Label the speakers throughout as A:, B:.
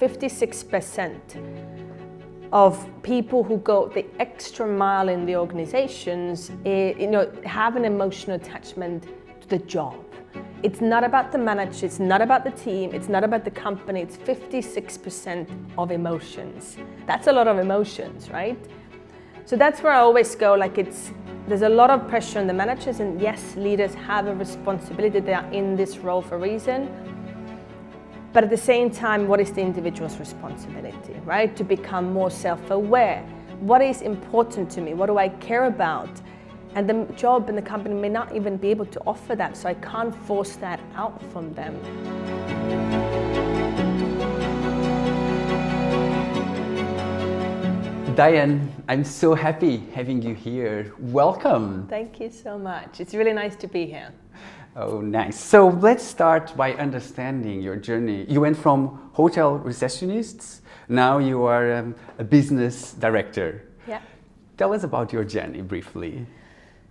A: 56% of people who go the extra mile in the organizations, have an emotional attachment to the job. It's not about the manager, it's not about the team, it's not about the company, it's 56% of emotions. That's a lot of emotions, right? So that's where I always go, there's a lot of pressure on the managers, and yes, leaders have a responsibility, they are in this role for a reason. But at the same time, what is the individual's responsibility, right? To become more self-aware. What is important to me? What do I care about? And the job and the company may not even be able to offer that, so I can't force that out from them.
B: Dianne, I'm so happy having you here. Welcome.
A: Thank you so much. It's really nice to be here.
B: Oh, nice. So let's start by understanding your journey. You went from hotel receptionist, now you are a business director.
A: Yeah.
B: Tell us about your journey briefly.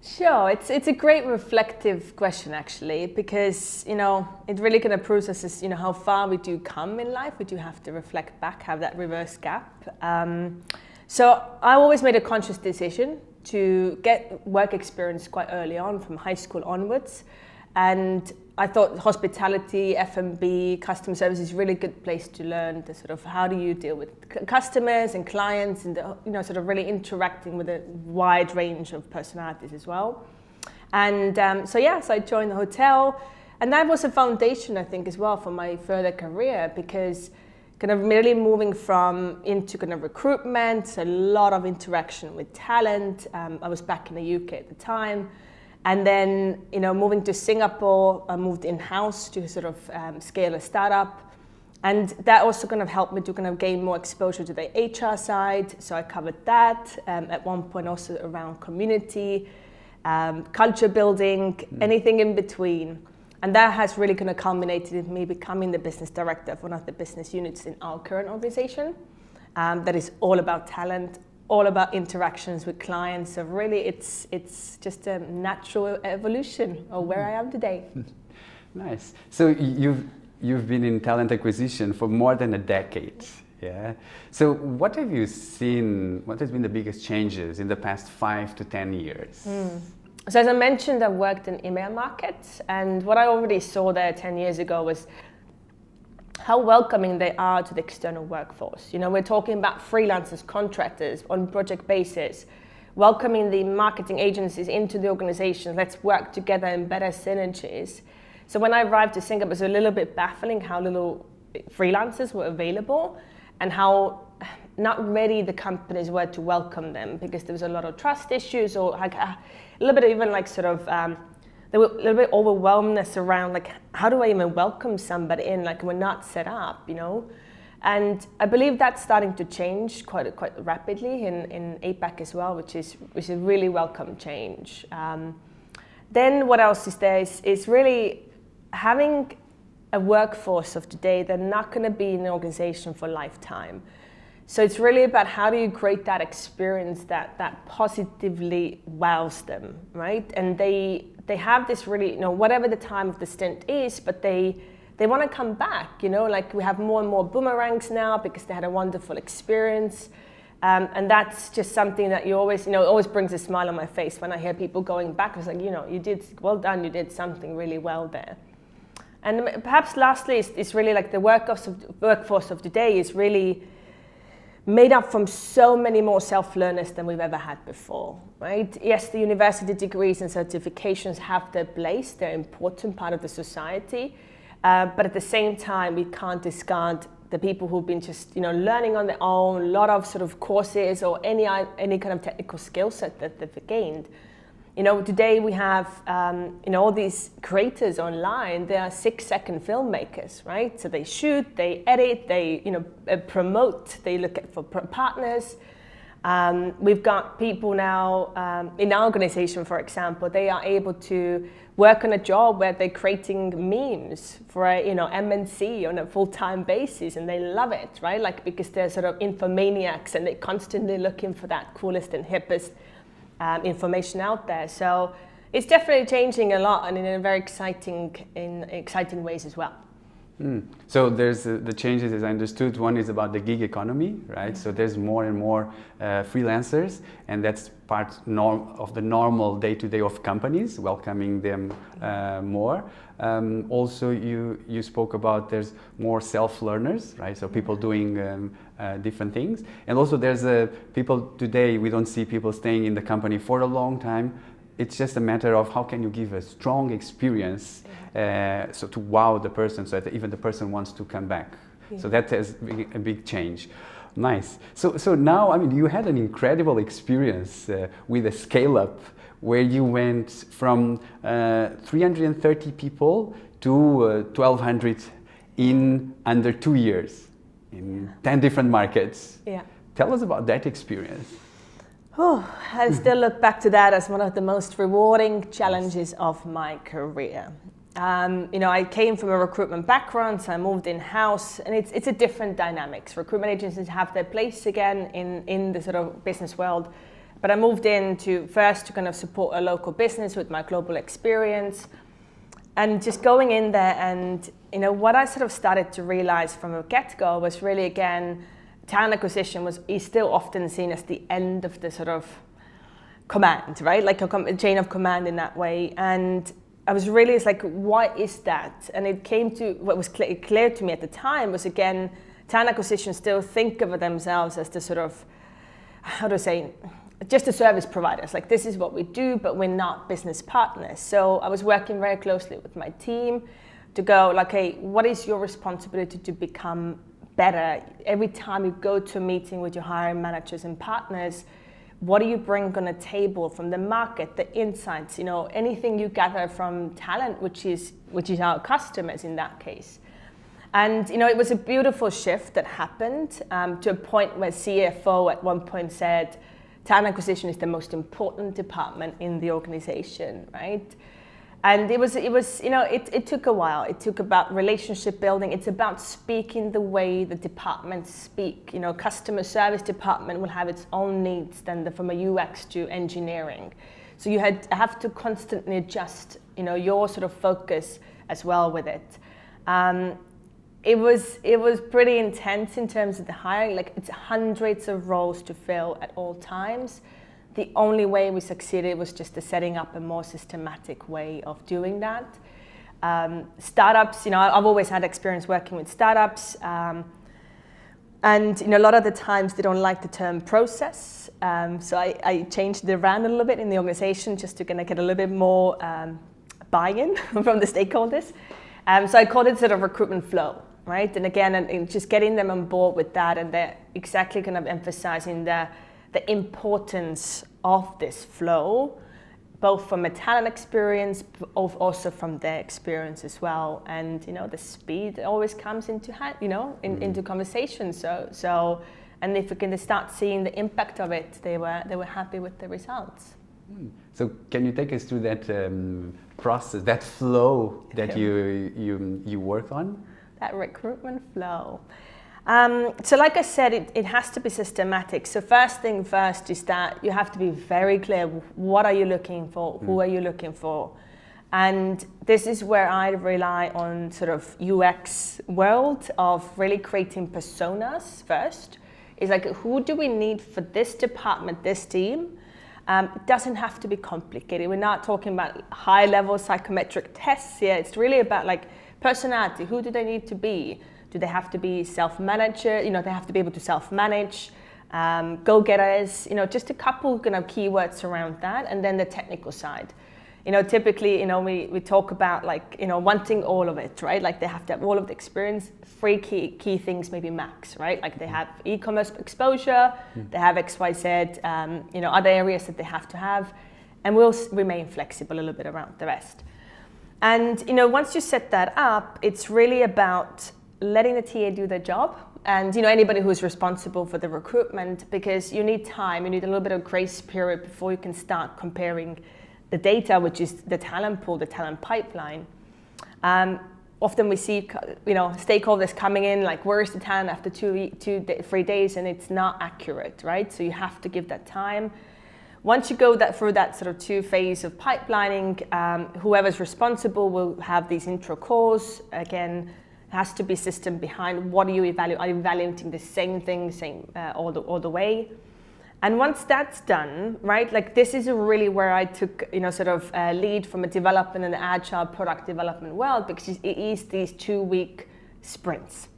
A: Sure, it's a great reflective question actually, because it really kind of proves us as how far we do come in life. We do have to reflect back, have that reverse gap. So I always made a conscious decision to get work experience quite early on, from high school onwards. And I thought hospitality, F&B, customer service is a really good place to learn the sort of how do you deal with customers and clients, and sort of really interacting with a wide range of personalities as well. And so I joined the hotel, and that was a foundation, I think, as well for my further career, because kind of really moving into kind of recruitment, a lot of interaction with talent. I was back in the UK at the time. And then, moving to Singapore, I moved in-house to sort of scale a startup. And that also kind of helped me to kind of gain more exposure to the HR side. So I covered that. At one point also around community, culture building, anything in between. And that has really kind of culminated in me becoming the business director of one of the business units in our current organization. That is all about talent, all about interactions with clients. So really it's just a natural evolution of where I am today.
B: Nice. So you've been in talent acquisition for more than a decade. Yeah. So what have you seen, what has been the biggest changes in the past 5 to 10 years?
A: So as I mentioned, I worked in email markets, and what I already saw there 10 years ago was how welcoming they are to the external workforce. We're talking about freelancers, contractors on project basis, welcoming the marketing agencies into the organization. Let's work together in better synergies. So when I arrived to Singapore, it was a little bit baffling how little freelancers were available and how not ready the companies were to welcome them, because there was a lot of trust issues, or a little bit even there were a little bit overwhelmness around how do I even welcome somebody in, we're not set up, And I believe that's starting to change quite rapidly in APAC as well, which is a really welcome change. Then what else is there is really having a workforce of today. They're not going to be in an organization for a lifetime. So it's really about how do you create that experience that positively wows them, right? And they have this really, whatever the time of the stint is, but they want to come back, we have more and more boomerangs now because they had a wonderful experience. And that's just something that you always, always brings a smile on my face when I hear people going back. It's you did, well done, you did something really well there. And perhaps lastly, it's really the workforce of today is really made up from so many more self-learners than we've ever had before, right? Yes, the university degrees and certifications have their place. They're an important part of the society. But at the same time, we can't discard the people who've been just, learning on their own, a lot of sort of courses or any kind of technical skill set that they've gained. Today we have, all these creators online. They are 6-second filmmakers, right? So they shoot, they edit, they, promote, they look for partners. We've got people now in our organization, for example, they are able to work on a job where they're creating memes for a, MNC on a full-time basis, and they love it, right? Because they're sort of infomaniacs and they're constantly looking for that coolest and hippest information out there. So it's definitely changing a lot, and in a very exciting ways as well.
B: So there's the changes, as I understood. One is about the gig economy, right? So there's more and more freelancers, and that's part of the normal day-to-day of companies, welcoming them more. Also, you spoke about there's more self-learners, right? So people doing different things, and also there's people today. We don't see people staying in the company for a long time. It's just a matter of how can you give a strong experience, so to wow the person, so that even the person wants to come back. Yeah. So that has been a big change. Nice. So now, I mean, you had an incredible experience with a scale-up where you went from 330 people to 1,200 in under 2 years in 10 different markets. Yeah. Tell us about that experience.
A: Oh, I still look back to that as one of the most rewarding challenges of my career. I came from a recruitment background, so I moved in-house, and it's a different dynamics. Recruitment agencies have their place again in the sort of business world, but I moved in to kind of support a local business with my global experience, and just going in there, and what I sort of started to realize from the get-go was really, again, talent acquisition is still often seen as the end of the sort of command, right? Like a chain of command in that way. And I was really, it's like, what is that? And it came to, what was clear to me at the time was, again, talent acquisition still think of themselves as the sort of, how do I say, just a service providers. Like, this is what we do, but we're not business partners. So I was working very closely with my team to go, like, hey, what is your responsibility to become better? Every time you go to a meeting with your hiring managers and partners, what do you bring on the table from the market, the insights, anything you gather from talent, which is our customers in that case. And it was a beautiful shift that happened to a point where CFO at one point said, talent acquisition is the most important department in the organization, right? And it took a while. It took about relationship building. It's about speaking the way the departments speak. Customer service department will have its own needs than from a UX to engineering. So you have to constantly adjust, your sort of focus as well with it. It was pretty intense in terms of the hiring. Like, it's hundreds of roles to fill at all times. The only way we succeeded was just setting up a more systematic way of doing that. Startups, I've always had experience working with startups, and a lot of the times they don't like the term process. So I changed the brand a little bit in the organization just to kind of get a little bit more buy-in from the stakeholders. So I called it sort of recruitment flow, right? And again, and just getting them on board with that, and they're exactly kind of emphasizing the importance of this flow, both from a talent experience, also from their experience as well. And the speed always comes into into conversation. So and if we can start seeing the impact of it, they were happy with the results.
B: So can you take us through that process, that flow that you work on?
A: That recruitment flow. So like I said, it has to be systematic. So first thing first is that you have to be very clear, what are you looking for, who are you looking for? And this is where I rely on sort of UX world of really creating personas first. It's like, who do we need for this department, this team? It doesn't have to be complicated. We're not talking about high-level psychometric tests here. It's really about like personality. Who do they need to be? Do they have to be self-manager? They have to be able to self-manage, go-getters, just a couple kind of keywords around that, and then the technical side. Typically, we talk about like, wanting all of it, right? Like they have to have all of the experience, 3 key things, maybe max, right? Like they have e-commerce exposure, they have XYZ, other areas that they have to have, and we'll remain flexible a little bit around the rest. And, once you set that up, it's really about letting the TA do their job, and anybody who's responsible for the recruitment, because you need time, you need a little bit of grace period before you can start comparing the data, which is the talent pool, the talent pipeline. Often we see, stakeholders coming in like, where is the talent after 3 days, and it's not accurate, right? So you have to give that time. Once you go through that sort of 2 phase of pipelining, whoever's responsible will have these intro calls, again, has to be system behind what are you evaluating. Are you evaluating the same thing, all the way? And once that's done, right, like this is really where I took, sort of lead from a development and agile product development world, because it is these 2-week sprints.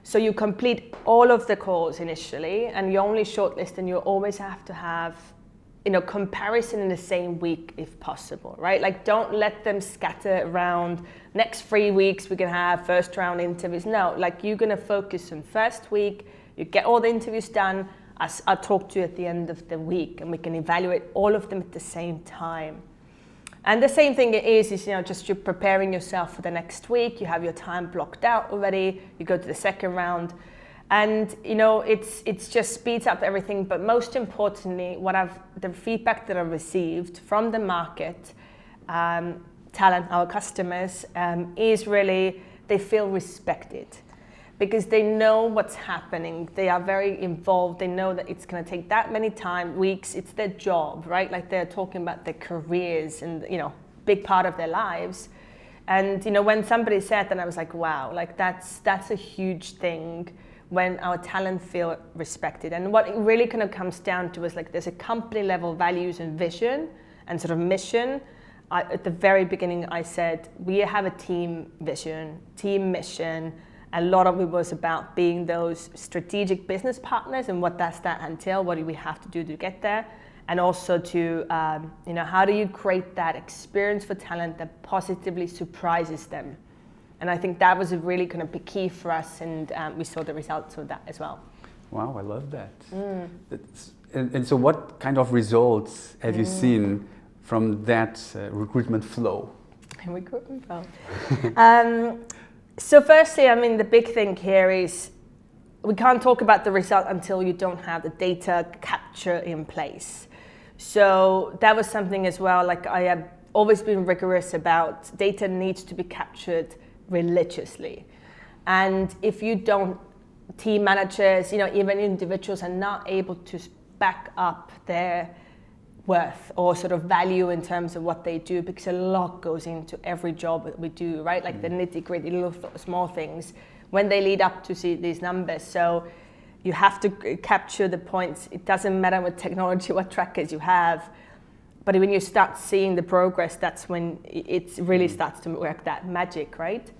A: So you complete all of the calls initially, and you only shortlist, and you always have to have, comparison in the same week if possible, right? Like don't let them scatter around. Next 3 weeks we can have first round interviews. No, like you're gonna focus on first week, you get all the interviews done. I'll talk to you at the end of the week, and we can evaluate all of them at the same time. And the same thing is just you're preparing yourself for the next week. You have your time blocked out already. You go to the second round, and it's just speeds up everything. But most importantly, the feedback that I've received from the market, talent, our customers, is really they feel respected. Because they know what's happening. They are very involved. They know that it's going to take that many weeks. It's their job, right? Like they're talking about their careers and, big part of their lives. And, when somebody said that, I was like, wow, like that's a huge thing when our talent feel respected. And what it really kind of comes down to is like there's a company level values and vision and sort of mission. At the very beginning, I said, we have a team vision, team mission. A lot of it was about being those strategic business partners, and what does that entail? What do we have to do to get there? And also to, how do you create that experience for talent that positively surprises them? And I think that was a really kind of big key for us, and we saw the results of that as well.
B: Wow, I love that. And so what kind of results have you seen from that recruitment flow?
A: Recruitment flow. So firstly, the big thing here is we can't talk about the result until you don't have the data capture in place. So that was something as well, like I have always been rigorous about data needs to be captured religiously. And if you don't, team managers, even individuals are not able to back up their worth or sort of value in terms of what they do, because a lot goes into every job that we do, right? Like the nitty-gritty little small things when they lead up to see these numbers. So you have to capture the points. It doesn't matter what technology, what trackers you have, but when you start seeing the progress, that's when it really starts to work, that magic, right?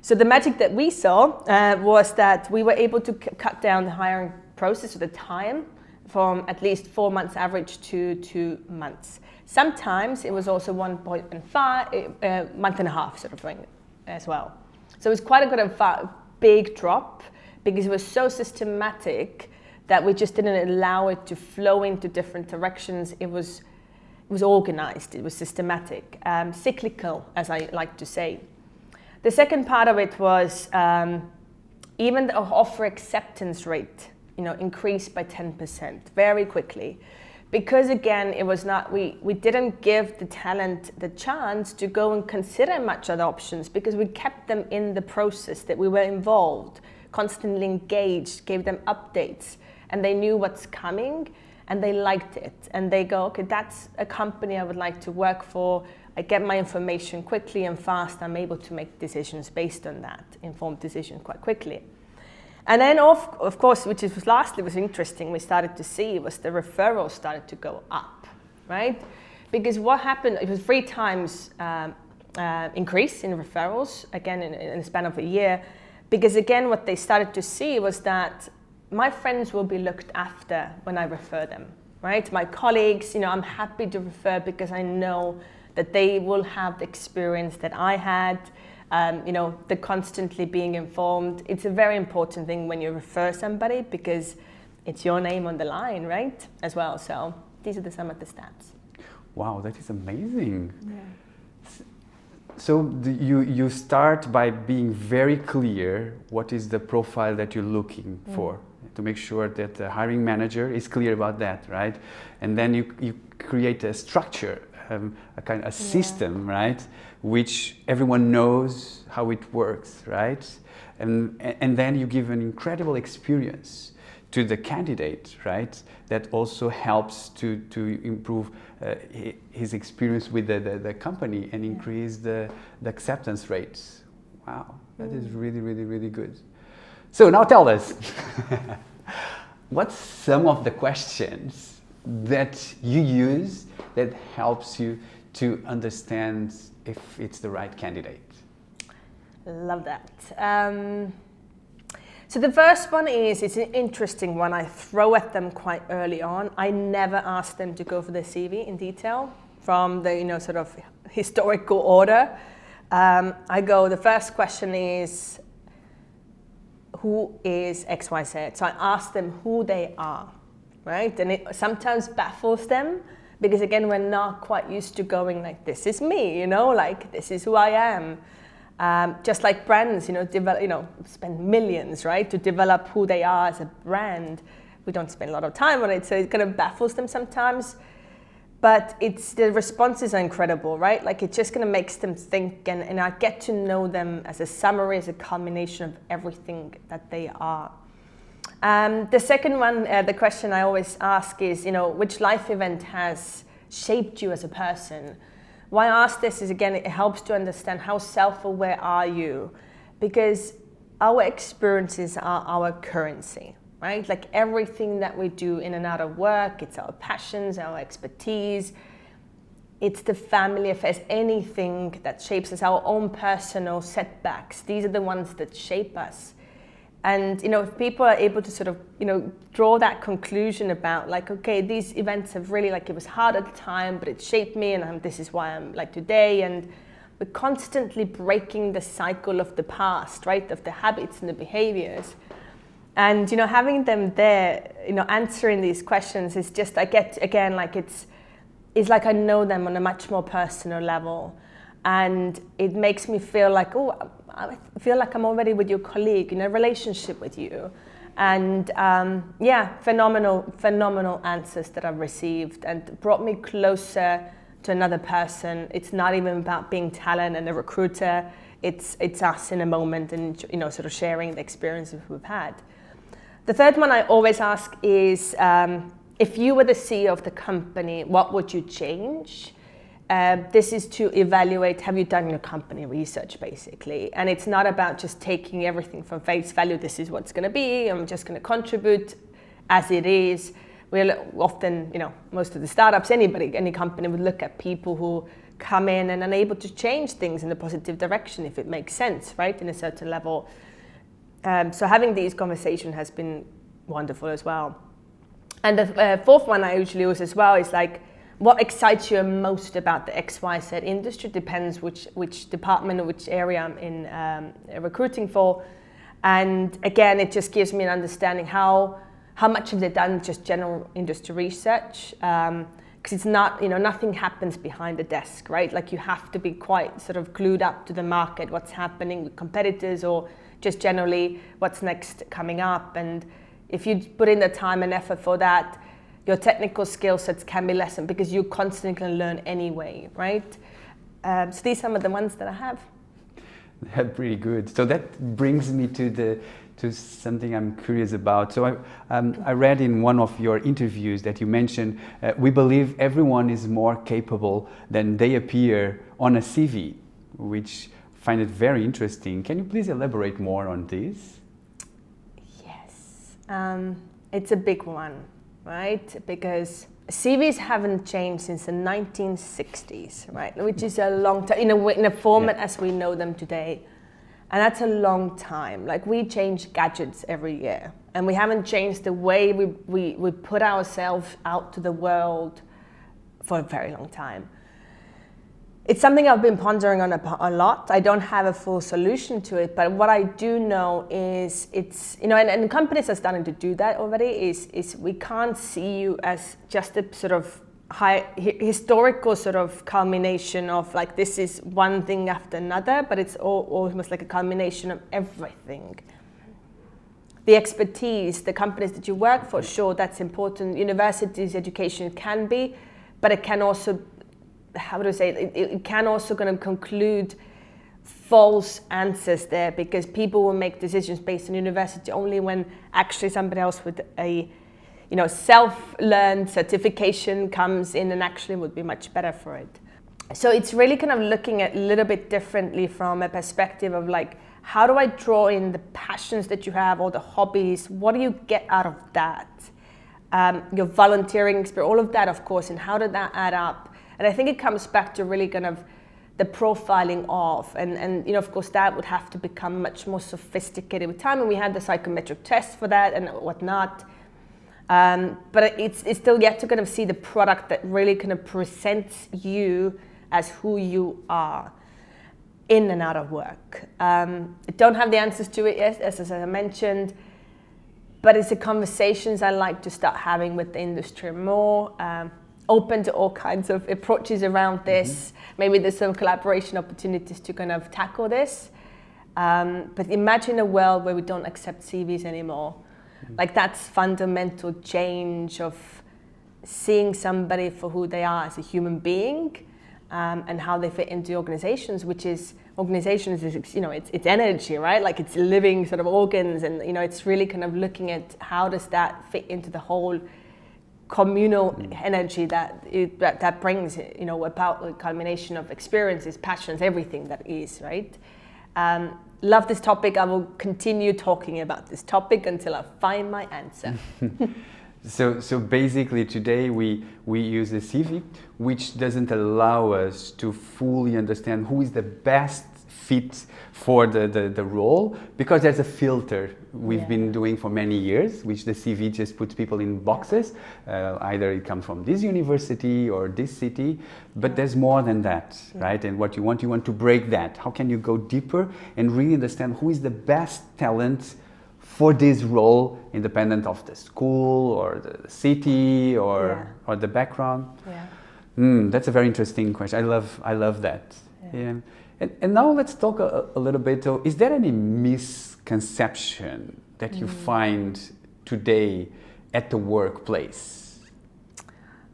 A: So the magic that we saw was that we were able to cut down the hiring process, or the time, from at least 4 months average to 2 months. Sometimes it was also 1.5 month and a half sort of thing as well. So it was quite a big drop, because it was so systematic that we just didn't allow it to flow into different directions. It was organized, it was systematic, cyclical, as I like to say. The second part of it was even the offer acceptance rate increased by 10% very quickly, because again, it was not, we didn't give the talent the chance to go and consider much other options, because we kept them in the process, that we were involved, constantly engaged, gave them updates, and they knew what's coming, and they liked it, and they go, okay, that's a company I would like to work for. I get my information quickly and fast. I'm able to make decisions based on that, informed decisions quite quickly. And then, of course, which was interesting, we started to see was the referrals started to go up, right? Because what happened, it was 3 times increase in referrals, again, in the span of a year. Because again, what they started to see was that my friends will be looked after when I refer them, right? My colleagues, I'm happy to refer because I know that they will have the experience that I had. The constantly being informed. It's a very important thing when you refer somebody, because it's your name on the line, right? As well. So these are some of the stats.
B: Wow, that is amazing. Yeah. So you start by being very clear what is the profile that you're looking for, to make sure that the hiring manager is clear about that, right? And then you create a structure, a kind of system, right? Which everyone knows how it works, right? And then you give an incredible experience to the candidate, right? That also helps to improve his experience with the company and increase the acceptance rates. Wow, that is really, really, really good. So now tell us, what's some of the questions that you use that helps you to understand if it's the right candidate?
A: Love that. So the first one it's an interesting one. I throw at them quite early on. I never ask them to go for their CV in detail from the sort of historical order. The first question is, who is XYZ? So I ask them who they are, right? And it sometimes baffles them because, again, we're not quite used to going like, this is me, like this is who I am. Just like brands, spend millions, right, to develop who they are as a brand. We don't spend a lot of time on it, so it kind of baffles them sometimes. But the responses are incredible, right? Like it just kind of makes them think, and I get to know them as a summary, as a culmination of everything that they are. The second one, the question I always ask is, which life event has shaped you as a person? Why I ask this is, again, it helps to understand how self-aware are you, because our experiences are our currency. Right? Like everything that we do in and out of work, it's our passions, our expertise, it's the family affairs, anything that shapes us, our own personal setbacks. These are the ones that shape us. And, if people are able to sort of, draw that conclusion about like, okay, these events have really, like, it was hard at the time, but it shaped me and this is why I'm like today. And we're constantly breaking the cycle of the past, right? Of the habits and the behaviors. And, having them there, answering these questions is just, I get, again, like it's like I know them on a much more personal level. And it makes me feel like, I feel like I'm already with your colleague, in a relationship with you. And phenomenal answers that I've received and brought me closer to another person. It's not even about being talent and a recruiter. It's us in a moment and, sort of sharing the experiences we've had. The third one I always ask is, if you were the CEO of the company, what would you change? This is to evaluate, have you done your company research, basically? And it's not about just taking everything from face value, this is what's going to be, I'm just going to contribute as it is. We'll often, most of the startups, any company would look at people who come in and are able to change things in a positive direction if it makes sense, right, in a certain level. So having these conversations has been wonderful as well. And the fourth one I usually use as well is like, what excites you most about the XYZ industry? Depends which department or which area I'm in recruiting for. And again, it just gives me an understanding how much have they done just general industry research. Because it's not, nothing happens behind the desk, right? Like you have to be quite sort of glued up to the market, what's happening with competitors or just generally what's next coming up. And if you put in the time and effort for that, your technical skill sets can be lessened because you constantly can learn anyway, right? So these are some of the ones that I have.
B: That's pretty good. So that brings me to something I'm curious about. So I read in one of your interviews that you mentioned, we believe everyone is more capable than they appear on a CV, which I find it very interesting. Can you please elaborate more on this?
A: Yes, it's a big one, right? Because CVs haven't changed since the 1960s, right? Which is a long time, in a format as we know them today. And that's a long time. Like we change gadgets every year. And we haven't changed the way we put ourselves out to the world for a very long time. It's something I've been pondering on a lot. I don't have a full solution to it, but what I do know is it's, and companies are starting to do that already, is we can't see you as just a sort of historical sort of culmination of like this is one thing after another, but it's almost like a culmination of everything. The expertise, the companies that you work for, sure, that's important. Universities, education can be, but it can also, it can also kind of conclude false answers there because people will make decisions based on university only when actually somebody else with a self-learned certification comes in and actually would be much better for it. So it's really kind of looking at a little bit differently from a perspective of like, how do I draw in the passions that you have or the hobbies? What do you get out of that? Your volunteering experience, all of that, of course, and how did that add up? And I think it comes back to really kind of the profiling of, and you know, of course, that would have to become much more sophisticated with time. And we had the psychometric test for that and whatnot. But it's still yet to kind of see the product that really kind of presents you as who you are in and out of work. I don't have the answers to it yet, as I mentioned, but it's the conversations I like to start having with the industry more, open to all kinds of approaches around this. Maybe there's some collaboration opportunities to kind of tackle this. But imagine a world where we don't accept CVs anymore. Like, that's fundamental change of seeing somebody for who they are as a human being, and how they fit into organizations, which is, organizations is, you know, it's energy, right? Like, it's living sort of organs, and, you know, it's really kind of looking at how does that fit into the whole communal energy that brings, you know, about the culmination of experiences, passions, everything that is, right? Love this topic. I will continue talking about this topic until I find my answer.
B: So basically today we use a CV, which doesn't allow us to fully understand who is the best fit for the role, because there's a filter we've been doing for many years, which the CV just puts people in boxes. Either it comes from this university or this city, but there's more than that, right? And what you want to break that. How can you go deeper and really understand who is the best talent for this role, independent of the school or the city or the background? That's a very interesting question. I love that. And now let's talk a little bit. Is there any misconception that you find today at the workplace?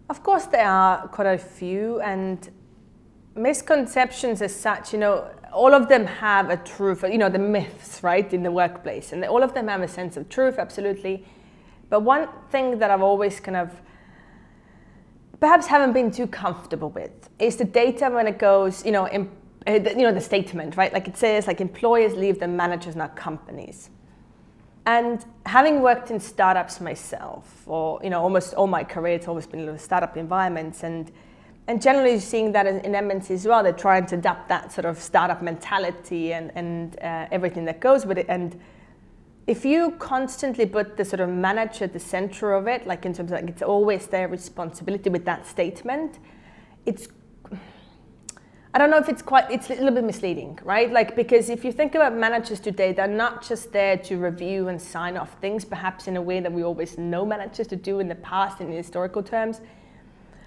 A: Of course, there are quite a few, and misconceptions as such, you know, all of them have a truth, you know, the myths, right, in the workplace, and all of them have a sense of truth, absolutely. But one thing that I've always kind of perhaps haven't been too comfortable with is the data when it goes, you know, the statement, right? Like, it says, like, employers leave their managers, not companies. And having worked in startups myself, or, you know, almost all my career, it's always been in startup environments, and generally seeing that in MNCs as well, they're trying to adapt that sort of startup mentality and everything that goes with it. And if you constantly put the sort of manager at the center of it, like in terms of, like, it's always their responsibility with that statement, I don't know if it's a little bit misleading, right? Like, because if you think about managers today, they're not just there to review and sign off things, perhaps in a way that we always know managers to do in the past in historical terms.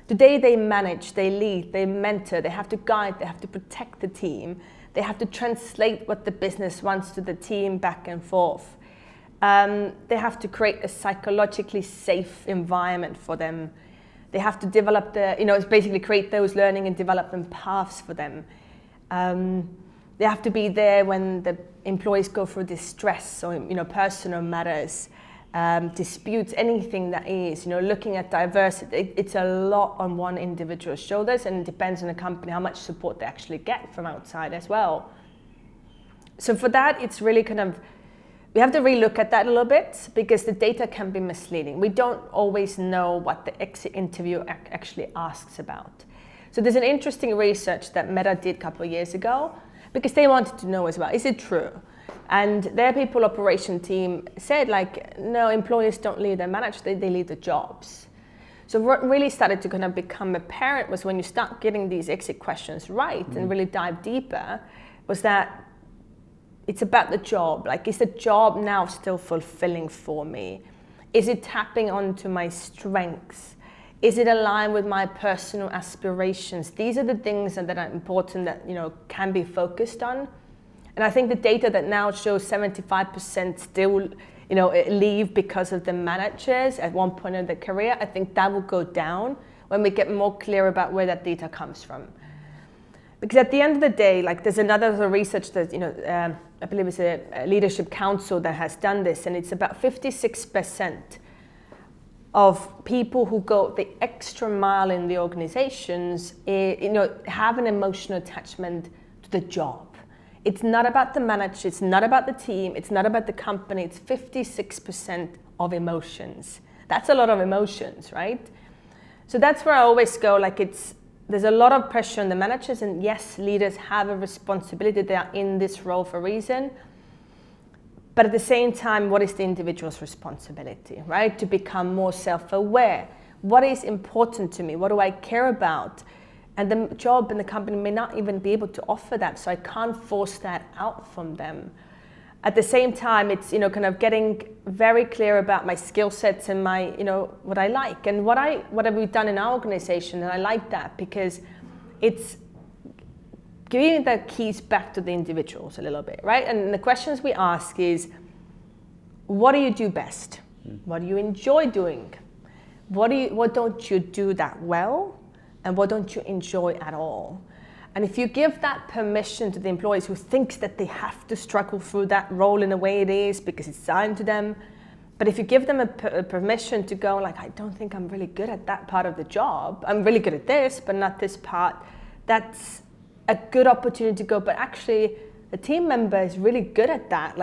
A: Today they manage, they lead, they mentor, they have to guide, they have to protect the team, they have to translate what the business wants to the team back and forth. They have to create a psychologically safe environment for them. They have to develop it's basically create those learning and development paths for them. They have to be there when the employees go through distress or, you know, personal matters, disputes, anything that is, you know, looking at diversity. It's a lot on one individual's shoulders, and it depends on the company how much support they actually get from outside as well. So for that, it's really kind of, we have to relook at that a little bit, because the data can be misleading. We don't always know what the exit interview actually asks about. So there's an interesting research that Meta did a couple of years ago, because they wanted to know as well, is it true? And their people operation team said, like, no, employers don't leave their managers, they leave the jobs. So what really started to kind of become apparent was when you start getting these exit questions right and really dive deeper, was that it's about the job. Like, is the job now still fulfilling for me? Is it tapping onto my strengths? Is it aligned with my personal aspirations? These are the things that are important that, you know, can be focused on. And I think the data that now shows 75% still, you know, leave because of the managers at one point in their career, I think that will go down when we get more clear about where that data comes from. Because at the end of the day, like, there's another research that, you know, I believe it's a leadership council that has done this, and it's about 56% of people who go the extra mile in the organizations, have an emotional attachment to the job. It's not about the manager, it's not about the team, it's not about the company, it's 56% of emotions. That's a lot of emotions, right? So that's where I always go, there's a lot of pressure on the managers, and yes, leaders have a responsibility, they are in this role for a reason. But at the same time, what is the individual's responsibility, right? To become more self-aware. What is important to me? What do I care about? And the job and the company may not even be able to offer that, so I can't force that out from them. At the same time, it's kind of getting very clear about my skill sets and my what I like and what have we done in our organization, and I like that because it's giving the keys back to the individuals a little bit, right? And the questions we ask is, what do you do best? What do you enjoy doing? What don't you do that well? And what don't you enjoy at all? And if you give that permission to the employees who thinks that they have to struggle through that role in a way it is because it's assigned to them, but if you give them a permission to go I don't think I'm really good at that part of the job. I'm really good at this, but not this part. That's a good opportunity to go, but actually the team member is really good at that.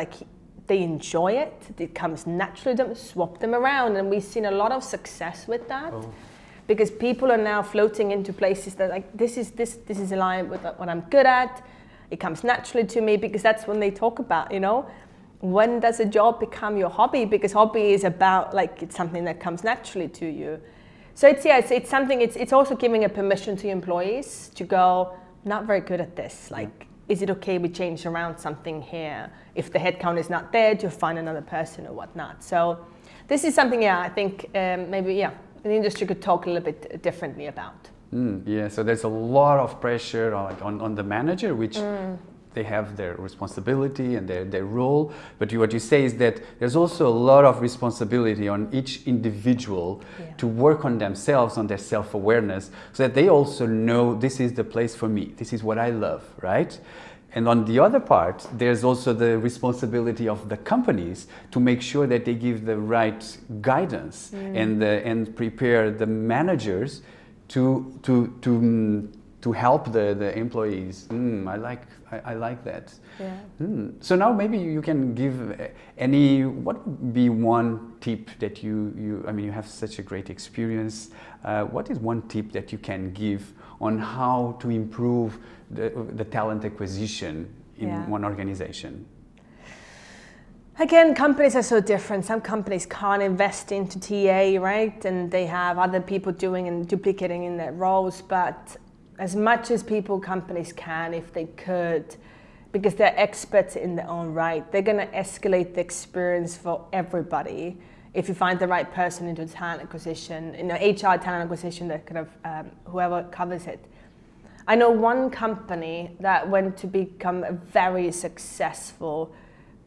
A: They enjoy it. It comes naturally to them, swap them around. And we've seen a lot of success with that. Because people are now floating into places that this is aligned with what I'm good at. It comes naturally to me, because that's when they talk about, when does a job become your hobby? Because hobby is about it's something that comes naturally to you. So it's something, it's also giving a permission to employees to go, not very good at this. Is it okay we change around something here? If the headcount is not there, to find another person or whatnot. So this is something, I think the industry could talk a little bit differently about.
B: So there's a lot of pressure on the manager, which they have their responsibility and their role. But what you say is that there's also a lot of responsibility on each individual to work on themselves, on their self-awareness, so that they also know this is the place for me, this is what I love, right? And on the other part, there's also the responsibility of the companies to make sure that they give the right guidance and prepare the managers to help the employees. I like that. So now maybe you can give what would be one tip that you have such a great experience. What is one tip that you can give on how to improve the talent acquisition in one organization?
A: Again, companies are so different. Some companies can't invest into TA, right? And they have other people doing and duplicating in their roles. But as much as companies can, if they could, because they're experts in their own right, they're going to escalate the experience for everybody. If you find the right person into talent acquisition, HR talent acquisition, that kind of whoever covers it. I know one company that went to become a very successful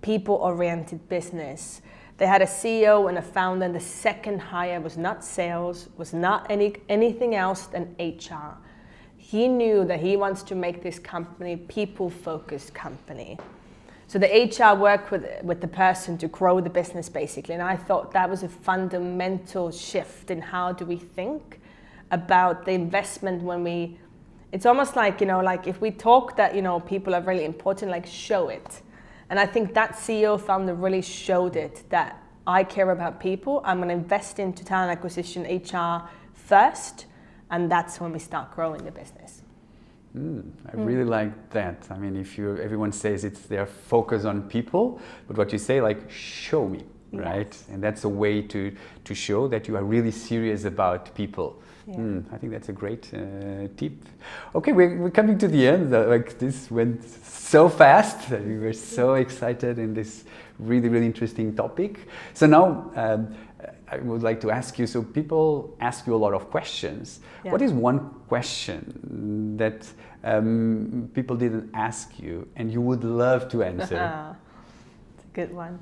A: people-oriented business. They had a CEO and a founder, and the second hire was not sales, was not anything else than HR. He knew that he wants to make this company a people-focused company. So the HR worked with the person to grow the business, basically. And I thought that was a fundamental shift in how do we think about the investment when it's almost like if we talk that, people are really important, show it. And I think that CEO founder really showed it, that I care about people. I'm going to invest into talent acquisition, HR first, and that's when we start growing the business.
B: I really like that. Everyone says it's their focus on people, but what you say, show me, right? And that's a way to show that you are really serious about people. I think that's a great tip. Okay, we're coming to the end. This went so fast. We were so excited in this really, really interesting topic. So now I would like to ask you, so people ask you a lot of questions. What is one question that people didn't ask you and you would love to answer?
A: It's a good one.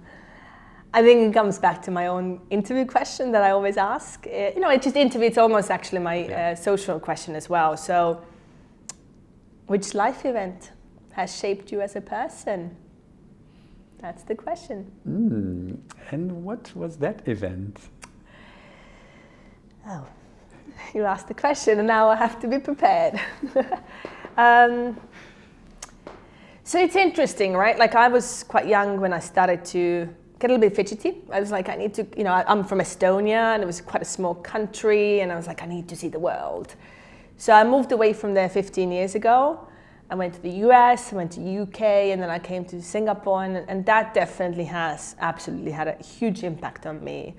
A: I think it comes back to my own interview question that I always ask. It's just interview, it's almost actually my social question as well. So, which life event has shaped you as a person? That's the question.
B: And what was that event?
A: Oh, you asked the question and now I have to be prepared. So it's interesting, right? Like I was quite young when I started to get a little bit fidgety. I was like, I need to, I'm from Estonia and it was quite a small country and I was like, I need to see the world. So I moved away from there 15 years ago. I went to the US, I went to UK, and then I came to Singapore, and that definitely has absolutely had a huge impact on me,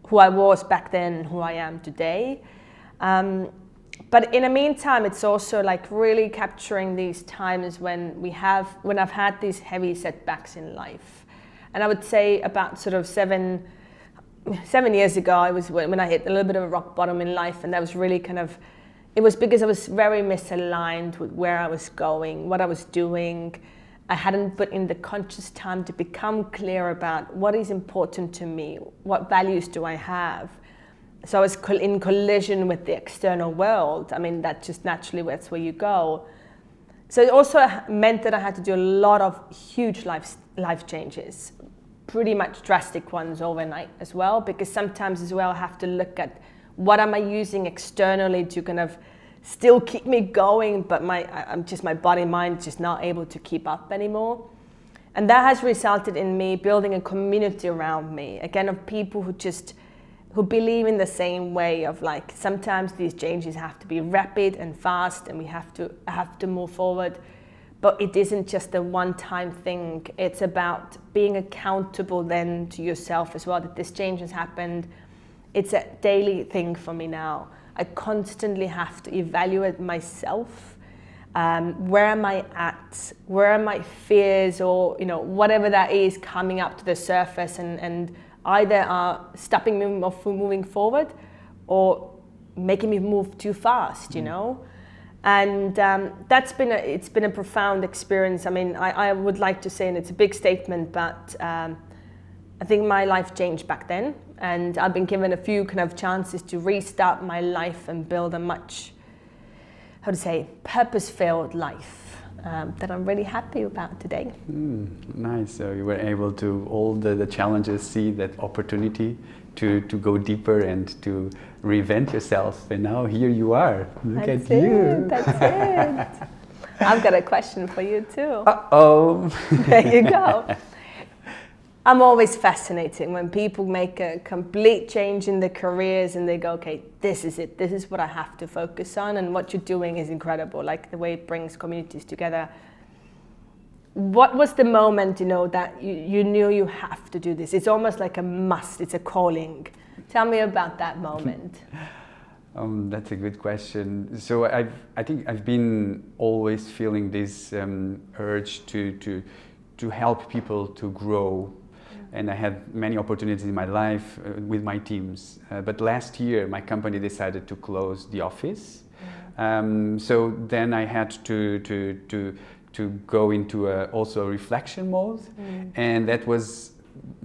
A: who I was back then and who I am today. But in the meantime, it's also like really capturing these times when I've had these heavy setbacks in life. And I would say about sort of seven years ago, I was when I hit a little bit of a rock bottom in life, and that was really it was because I was very misaligned with where I was going, what I was doing. I hadn't put in the conscious time to become clear about what is important to me, what values do I have. So I was in collision with the external world. I mean, that just naturally, that's where you go. So it also meant that I had to do a lot of huge life changes, pretty much drastic ones overnight as well, because sometimes as well I have to look at what am I using externally to kind of still keep me going, but my body, mind just not able to keep up anymore. And that has resulted in me building a community around me, again, of people who believe in the same way of like, sometimes these changes have to be rapid and fast and we have to move forward. But it isn't just a one-time thing. It's about being accountable then to yourself as well, that this change has happened. It's a daily thing for me now. I constantly have to evaluate myself. Where am I at? Where are my fears or whatever that is coming up to the surface and either are stopping me from moving forward or making me move too fast, And it's been a profound experience. I mean, I would like to say, and it's a big statement, but I think my life changed back then. And I've been given a few kind of chances to restart my life and build a much, purpose-filled life that I'm really happy about today.
B: Nice. So you were able to, all the challenges, see that opportunity to go deeper and to reinvent yourself. And now here you are. Look at you.
A: That's it. I've got a question for you too.
B: Uh-oh.
A: There you go. I'm always fascinated when people make a complete change in their careers and they go, okay, this is it. This is what I have to focus on. And what you're doing is incredible, like the way it brings communities together. What was the moment, that you knew you have to do this? It's almost like a must. It's a calling. Tell me about that moment.
B: That's a good question. So I think I've been always feeling this urge to help people to grow. And I had many opportunities in my life with my teams. But last year, my company decided to close the office. So then I had to go into also a reflection mode. And that was,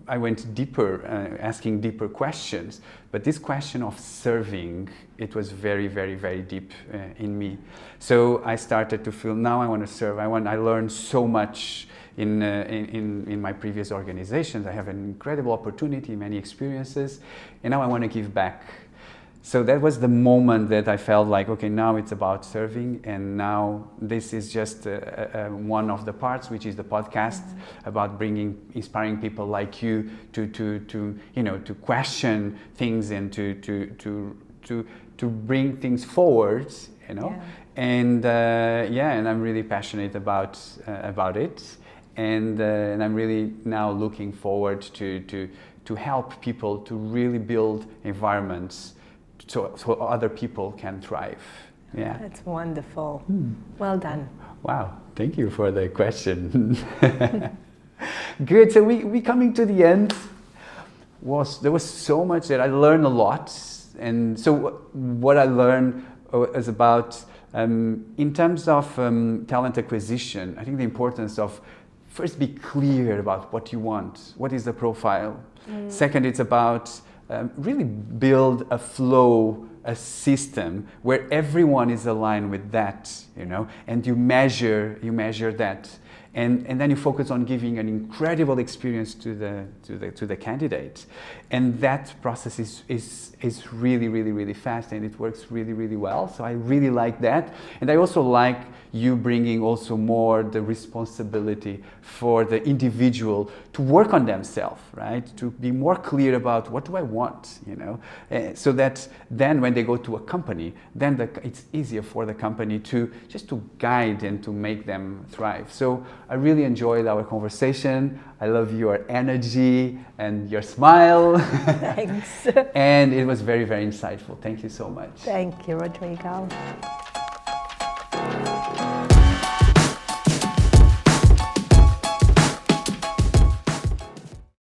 B: I went deeper, asking deeper questions. But this question of serving, it was very, very, very deep in me. So I started to feel, now I want to serve. I learned so much in my previous organizations. I have an incredible opportunity, many experiences, and now I want to give back. So that was the moment that I felt like, okay, now it's about serving, and now this is just one of the parts, which is the podcast, about inspiring people like you to question things and to bring things forward, And and I'm really passionate about it. And I'm really now looking forward to help people to really build environments so other people can thrive. Yeah,
A: that's wonderful. Well done.
B: Wow, thank you for the question. Good. So we coming to the end. There was so much that I learned a lot, and so what I learned is about in terms of talent acquisition. I think the importance of first be clear about what you want. What is the profile? Second, it's about really build a flow, a system where everyone is aligned with that, and you measure that. and then you focus on giving an incredible experience to the candidate, and that process is really, really, really fast, and it works really, really well. So I really like that, and I also like you bringing also more the responsibility for the individual to work on themselves, right? To be more clear about what do I want, you know, so that then when they go to a company, then it's easier for the company to just to guide and to make them thrive. So I really enjoyed our conversation. I love your energy and your smile.
A: Thanks.
B: And it was very, very insightful. Thank you so much.
A: Thank you, Rodrigo.